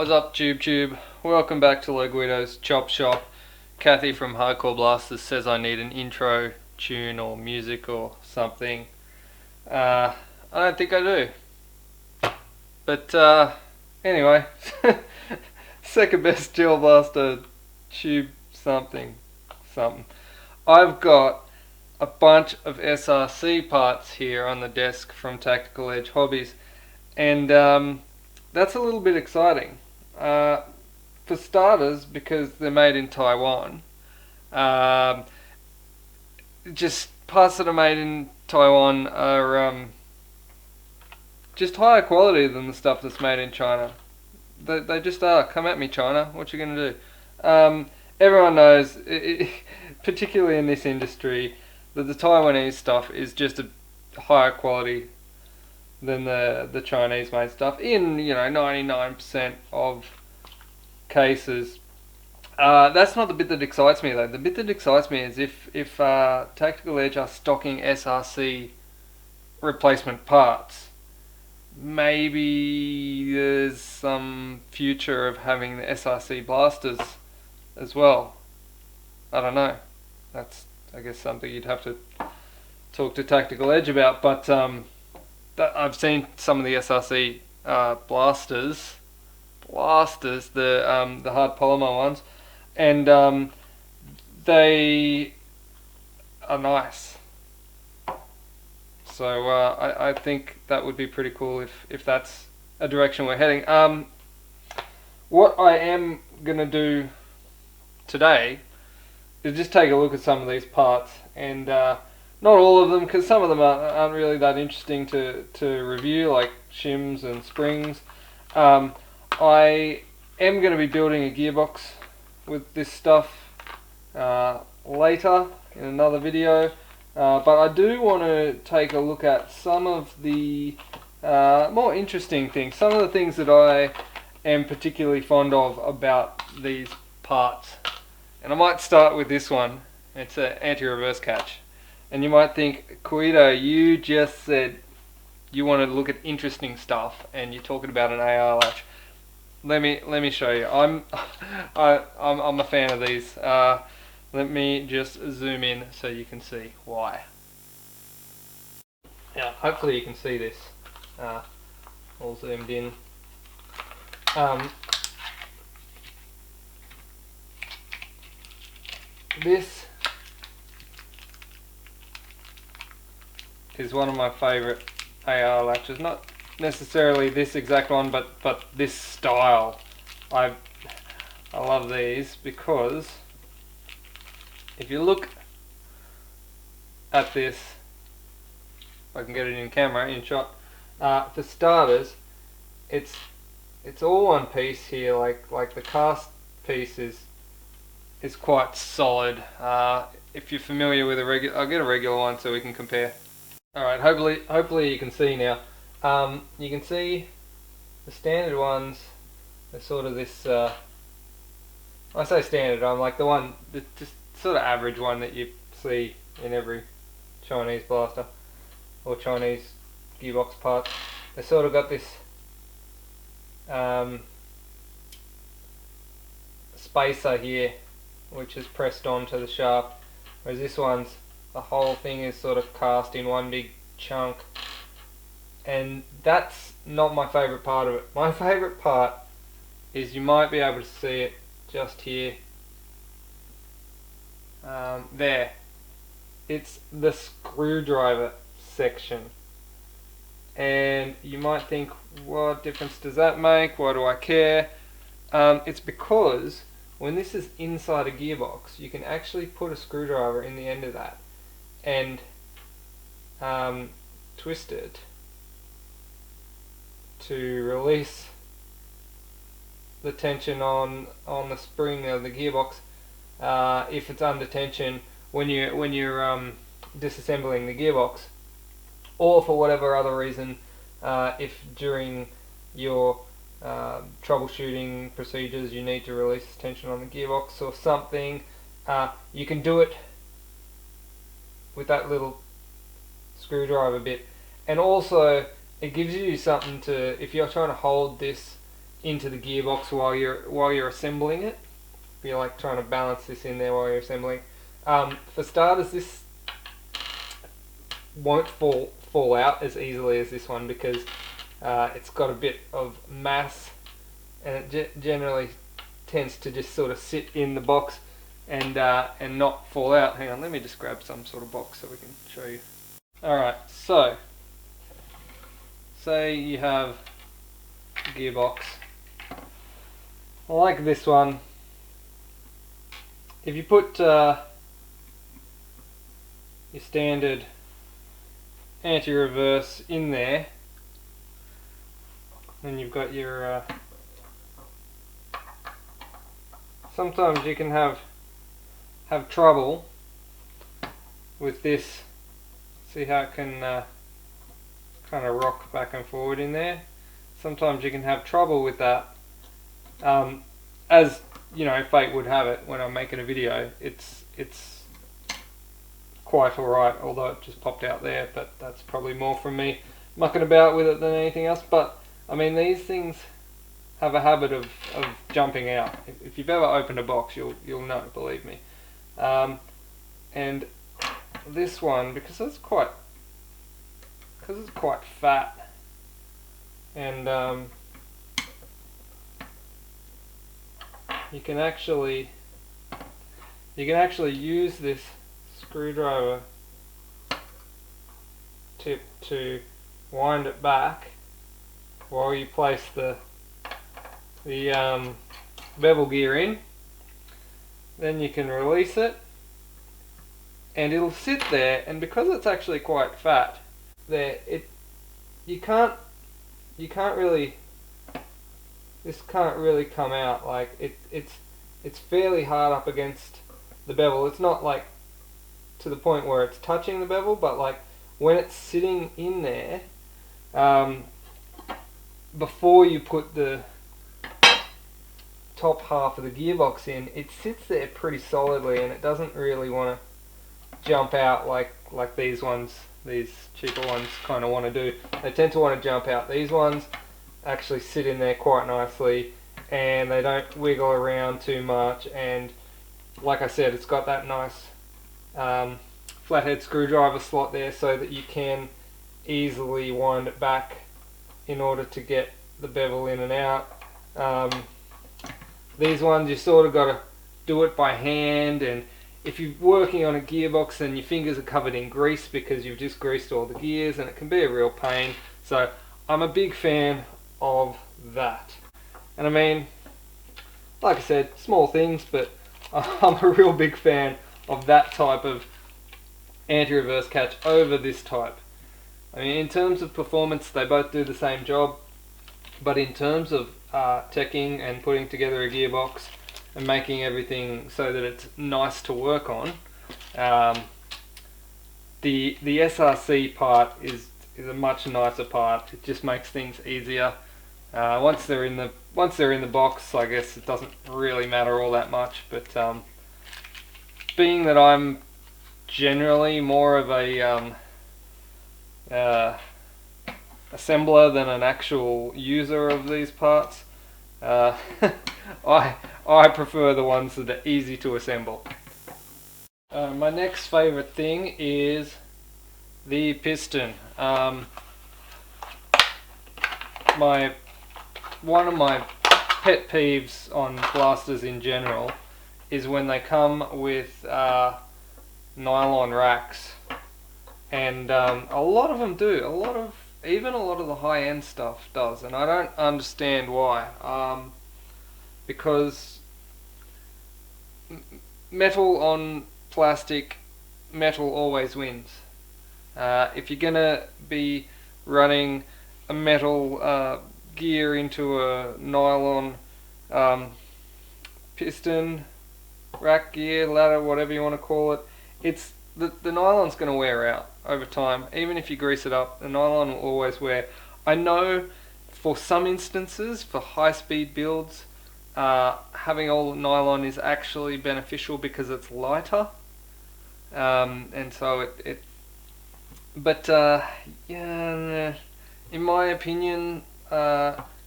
What's up, Tube? Welcome back to Guido's Chop Shop. Kathy from Hardcore Blasters says I need an intro tune or music or something. I don't think I do. But anyway, second best Gel Blaster tube something. I've got a bunch of SRC parts here on the desk from Tactical Edge Hobbies, and that's a little bit exciting. For starters, because they're made in Taiwan. Just parts that are made in Taiwan are just higher quality than the stuff that's made in China. They just are. Come at me, China. What you gonna do? Everyone knows, particularly in this industry, that the Taiwanese stuff is just a higher quality than the Chinese made stuff in 99% of cases. That's not the bit that excites me though. The bit that excites me is if Tactical Edge are stocking SRC replacement parts. Maybe there's some future of having the SRC blasters as well. I don't know. That's, I guess, something you'd have to talk to Tactical Edge about, but I've seen some of the SRC blasters, the hard polymer ones, and they are nice. So I think that would be pretty cool if that's a direction we're heading. What I am gonna do today is just take a look at some of these parts, and not all of them, because some of them aren't really that interesting to review, like shims and springs. I am going to be building a gearbox with this stuff later in another video, but I do want to take a look at some of the more interesting things, some of the things that I am particularly fond of about these parts. And I might start with this one. It's an anti-reverse catch. And you might think, Guido, you just said you want to look at interesting stuff, and you're talking about an AR latch. Let me show you. I'm a fan of these. Let me just zoom in so you can see why. Now, hopefully you can see this. All zoomed in. This is one of my favourite AR latches. Not necessarily this exact one, but this style. I love these because if you look at this, if I can get it in camera, in shot, for starters, it's all one piece here. Like the cast piece is quite solid. If you're familiar with a regular, I'll get a regular one so we can compare. Alright, hopefully you can see now. You can see the standard ones are sort of this, I say standard, I'm like the one, the just sort of average one that you see in every Chinese blaster or Chinese gearbox part. They sort of got this spacer here, which is pressed onto the shaft, whereas this one's, the whole thing is sort of cast in one big chunk, and that's not my favourite part of it. My favourite part is, you might be able to see it just here, there. It's the screwdriver section, and you might think, what difference does that make? Why do I care? It's because when this is inside a gearbox, you can actually put a screwdriver in the end of that and twist it to release the tension on the spring of the gearbox if it's under tension when you're disassembling the gearbox, or for whatever other reason, if during your troubleshooting procedures you need to release tension on the gearbox or something, you can do it with that little screwdriver bit. And also it gives you something to, if you're trying to hold this into the gearbox while you're assembling it. You're like trying to balance this in there while you're assembling. For starters, this won't fall out as easily as this one because it's got a bit of mass, and it generally tends to just sort of sit in the box and not fall out. Hang on, let me just grab some sort of box so we can show you. Alright, so say you have a gearbox like this one. If you put your standard anti-reverse in there, then you've got your sometimes you can have trouble with this. See how it can kind of rock back and forward in there? Sometimes you can have trouble with that. As you know, fate would have it, when I'm making a video, it's quite alright, although it just popped out there, but that's probably more from me mucking about with it than anything else. But I mean, these things have a habit of jumping out. If you've ever opened a box, you'll know, believe me. And this one, because it's quite fat, and you can actually use this screwdriver tip to wind it back while you place the bevel gear in. Then you can release it, and it'll sit there, and because it's actually quite fat there, you can't really, this can't really come out. Like it's fairly hard up against the bevel. It's not like to the point where it's touching the bevel, but like when it's sitting in there, before you put the top half of the gearbox in, it sits there pretty solidly, and it doesn't really want to jump out like these ones, these cheaper ones kind of want to do. They tend to want to jump out. These ones actually sit in there quite nicely, and they don't wiggle around too much, and like I said, it's got that nice flathead screwdriver slot there so that you can easily wind it back in order to get the bevel in and out. These ones, you sort of got to do it by hand, and if you're working on a gearbox and your fingers are covered in grease because you've just greased all the gears, and it can be a real pain. So I'm a big fan of that. And I mean, like I said, small things, but I'm a real big fan of that type of anti-reverse catch over this type. I mean, in terms of performance, they both do the same job, but in terms of teching and putting together a gearbox and making everything so that it's nice to work on, the SRC part is a much nicer part. It just makes things easier. Once they're in the box, I guess it doesn't really matter all that much. But being that I'm generally more of a assembler than an actual user of these parts, I prefer the ones that are easy to assemble. My next favorite thing is the piston. One of my pet peeves on blasters in general is when they come with nylon racks, and a lot of them do. Even a lot of the high-end stuff does, and I don't understand why. Because metal on plastic, metal always wins. If you're gonna be running a metal gear into a nylon piston, rack gear, ladder, whatever you want to call it, it's the nylon's going to wear out over time. Even if you grease it up, the nylon will always wear. I know for some instances, for high-speed builds, having all nylon is actually beneficial because it's lighter, and so but yeah, in my opinion,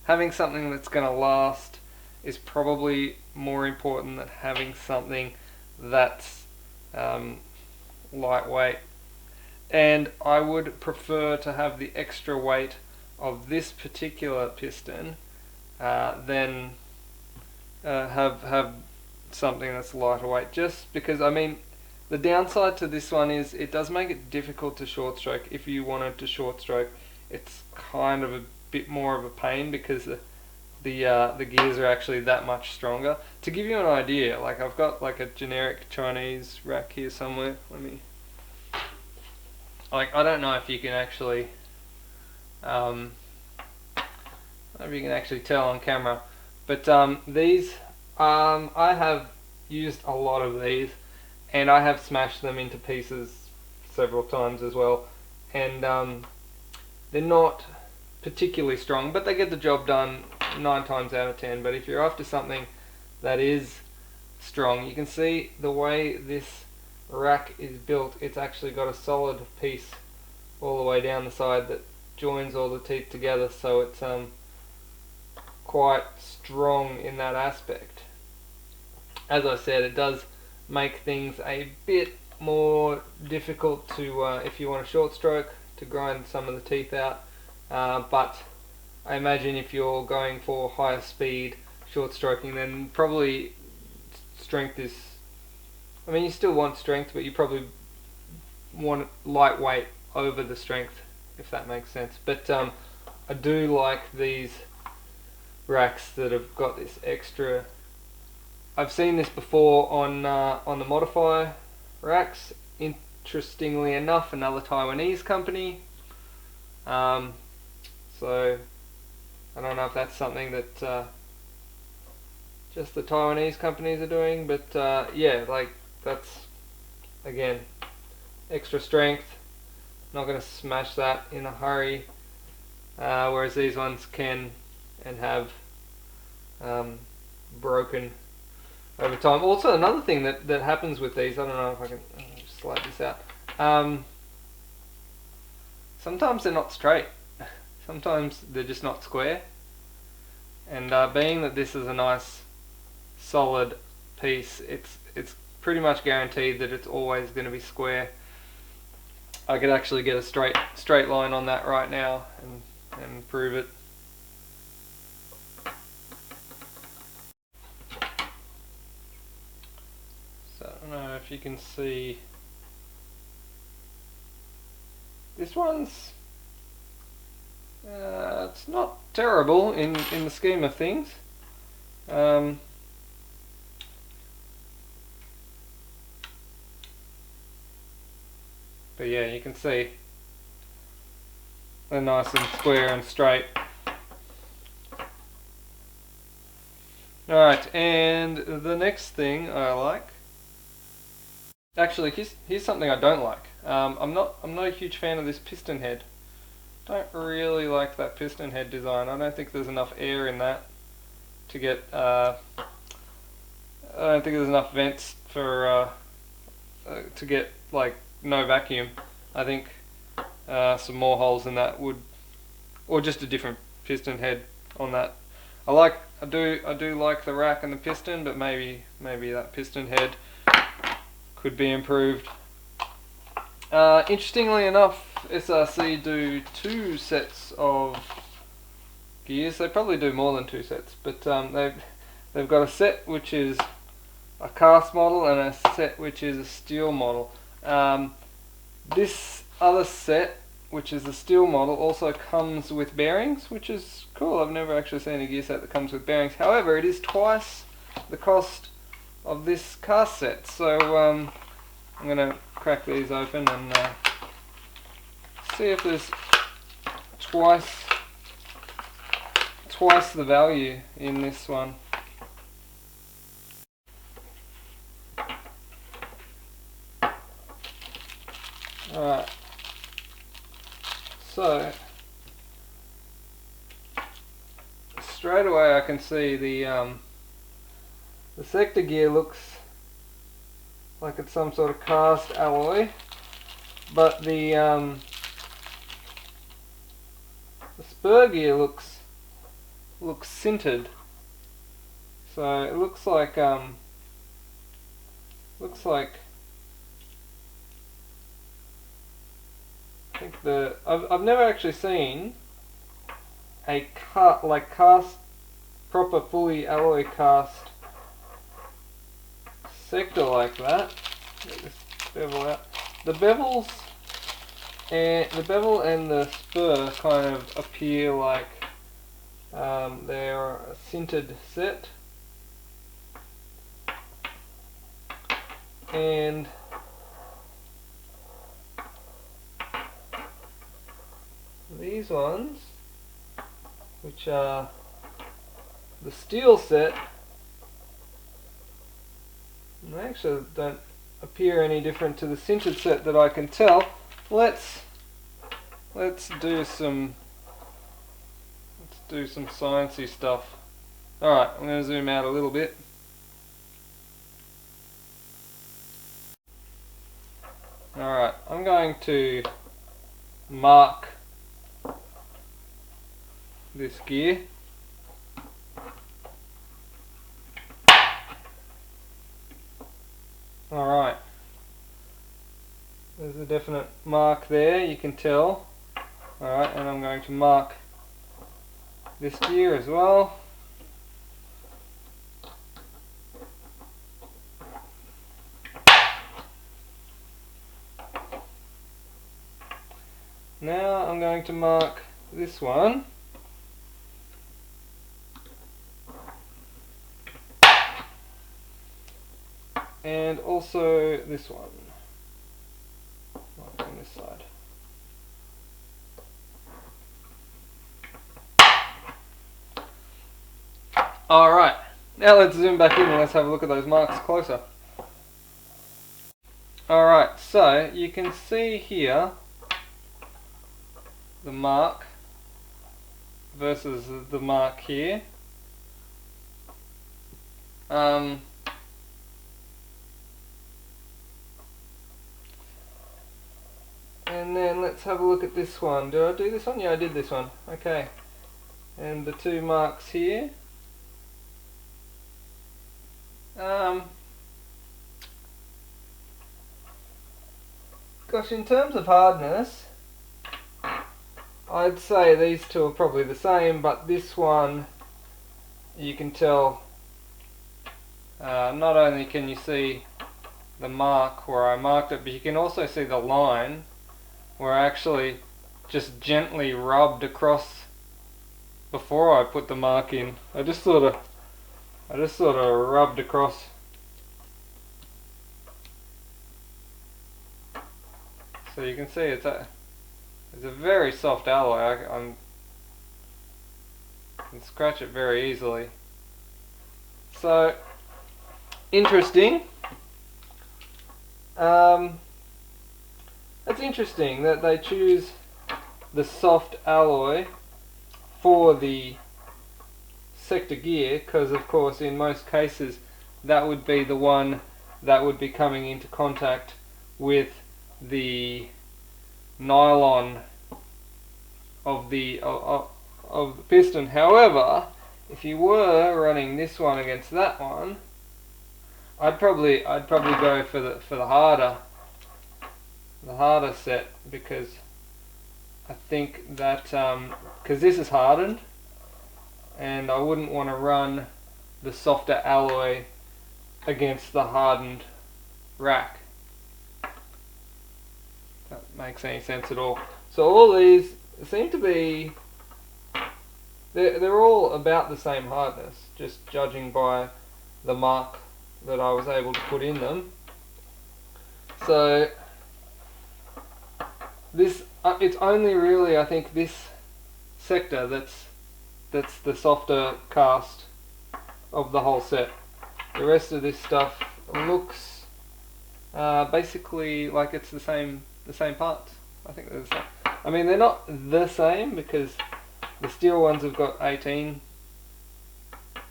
having something that's going to last is probably more important than having something that's lightweight. And I would prefer to have the extra weight of this particular piston than have something that's lighter weight, just because, I mean, the downside to this one is it does make it difficult to short stroke. If you wanted to short stroke, it's kind of a bit more of a pain because the gears are actually that much stronger. To give you an idea, like I've got like a generic Chinese rack here somewhere. Let me, like, I don't know if you can actually maybe you can actually tell on camera, but these I have used a lot of these, and I have smashed them into pieces several times as well, and they're not particularly strong, but they get the job done 9 times out of 10. But if you're after something that is strong, you can see the way this rack is built, it's actually got a solid piece all the way down the side that joins all the teeth together, so it's quite strong in that aspect. As I said, it does make things a bit more difficult to, if you want a short stroke, to grind some of the teeth out, but I imagine if you're going for higher speed short stroking, then probably strength is, I mean, you still want strength, but you probably want lightweight over the strength, if that makes sense. But I do like these racks that have got this extra. I've seen this before on the Modify racks. Interestingly enough, another Taiwanese company. So I don't know if that's something that just the Taiwanese companies are doing, but yeah, like that's again extra strength. Not going to smash that in a hurry, whereas these ones can and have broken over time. Also, another thing that happens with these, I don't know if I can just slide this out. Sometimes they're not straight. Sometimes they're just not square. And being that this is a nice solid piece, it's pretty much guaranteed that it's always going to be square. I could actually get a straight line on that right now and prove it. So I don't know if you can see. This one's it's not terrible in the scheme of things. But yeah, you can see they're nice and square and straight. Alright, and the next thing I like, actually here's something I don't like. I'm not a huge fan of this piston head. Don't really like that piston head design. I don't think there's enough air in that to get. I don't think there's enough vents for to get like no vacuum. I think some more holes in that would, or just a different piston head on that. I do like the rack and the piston, but maybe that piston head could be improved. Interestingly enough, SRC do 2 sets of gears. They probably do more than 2 sets, but they've got a set which is a cast model and a set which is a steel model. This other set, which is the steel model, also comes with bearings, which is cool. I've never actually seen a gear set that comes with bearings. However, it is twice the cost of this cast set. So I'm going to crack these open and see if there's twice the value in this one. Alright, so straight away I can see the sector gear looks like it's some sort of cast alloy, but the spur gear looks looks sintered. So it looks like I think I've never actually seen a cast proper fully alloy cast sector like that. Get this bevel out. The bevel and the spur kind of appear like they're a sintered set, and these ones, which are the steel set, they actually don't appear any different to the sintered set that I can tell. Let's do some sciencey stuff. Alright, I'm going to zoom out a little bit. Alright, I'm going to mark this gear. Alright, there's a definite mark there, you can tell. Alright, and I'm going to mark this gear as well. Now I'm going to mark this one. And also this one. Mark on this side. Alright, now let's zoom back in and let's have a look at those marks closer. Alright, so you can see here the mark versus the mark here. And then let's have a look at this one. Did I do this one? Yeah, I did this one. Okay. And the two marks here. Gosh, in terms of hardness, I'd say these two are probably the same, but this one, you can tell, not only can you see the mark where I marked it, but you can also see the line where I actually just gently rubbed across before I put the mark in. I just sort of rubbed across. So you can see it's a very soft alloy. I can scratch it very easily. So interesting. It's interesting that they choose the soft alloy for the sector gear, because of course in most cases that would be the one that would be coming into contact with the nylon of the piston. However, if you were running this one against that one, I'd probably go for the harder set, because I think that because this is hardened, and I wouldn't want to run the softer alloy against the hardened rack. If that makes any sense at all. So all these seem to be, they're all about the same hardness, just judging by the mark that I was able to put in them. So this it's only really, I think, this sector that's the softer cast of the whole set. The rest of this stuff looks basically like it's the same parts. I think they're the same. I mean, they're not the same, because the steel ones have got 18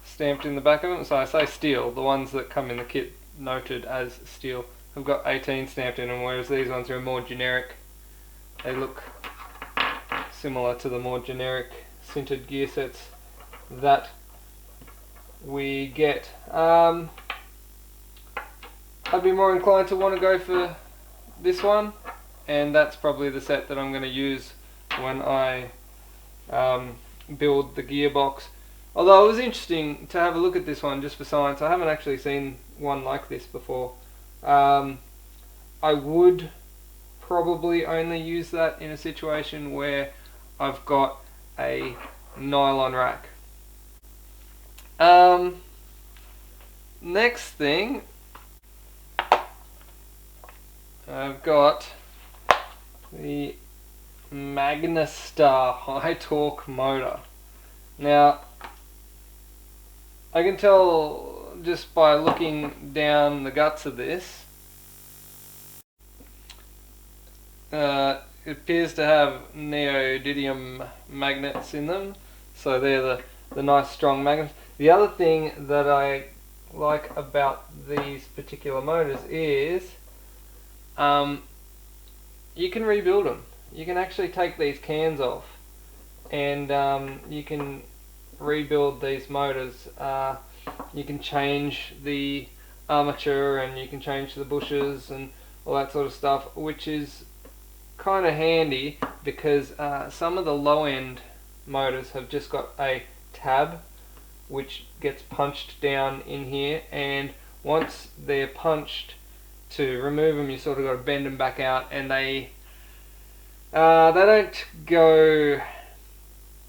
stamped in the back of them. So I say steel, the ones that come in the kit noted as steel have got 18 stamped in them, whereas these ones are more generic. They look similar to the more generic sintered gear sets that we get. I'd be more inclined to want to go for this one, and that's probably the set that I'm going to use when I build the gearbox. Although it was interesting to have a look at this one just for science. I haven't actually seen one like this before. I would probably only use that in a situation where I've got a nylon rack. Next thing, I've got the Magna high torque motor. Now, I can tell just by looking down the guts of this, it appears to have neodymium magnets in them, so they're the nice strong magnets. The other thing that I like about these particular motors is you can rebuild them. You can actually take these cans off and you can rebuild these motors. You can change the armature and you can change the bushes and all that sort of stuff, which is kind of handy because some of the low end motors have just got a tab which gets punched down in here, and once they're punched, to remove them you sort of got to bend them back out, and they don't go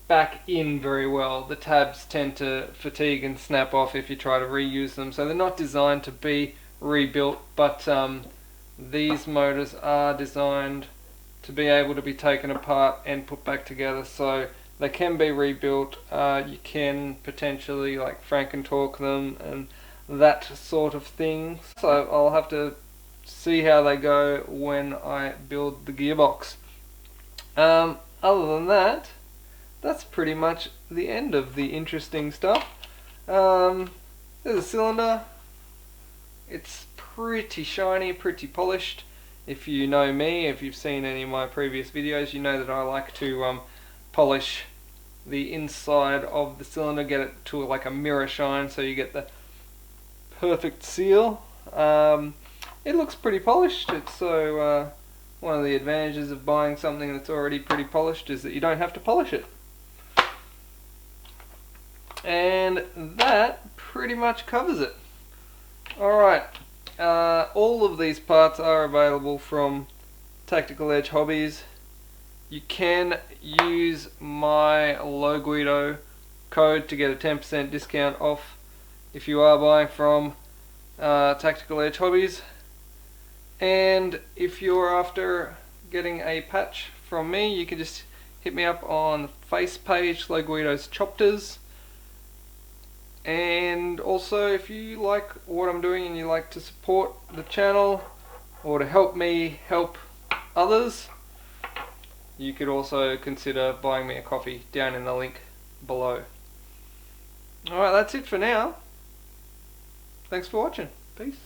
back in very well. The tabs tend to fatigue and snap off if you try to reuse them, so they're not designed to be rebuilt, but these motors are designed to be able to be taken apart and put back together, so they can be rebuilt. You can potentially like Franken-torque them and that sort of thing, so I'll have to see how they go when I build the gearbox. Other than that, that's pretty much the end of the interesting stuff. There's a cylinder. It's pretty shiny, pretty polished. If you know me, if you've seen any of my previous videos, you know that I like to polish the inside of the cylinder, get it to like a mirror shine so you get the perfect seal. It looks pretty polished. It's so one of the advantages of buying something that's already pretty polished is that you don't have to polish it. And that pretty much covers it. Alright, all of these parts are available from Tactical Edge Hobbies. You can use my Loguido code to get a 10% discount off if you are buying from Tactical Edge Hobbies. And if you're after getting a patch from me, you can just hit me up on the face page, Loguido's Chapters. And also, if you like what I'm doing and you like to support the channel or to help me help others, you could also consider buying me a coffee down in the link below. Alright, that's it for now. Thanks for watching. Peace.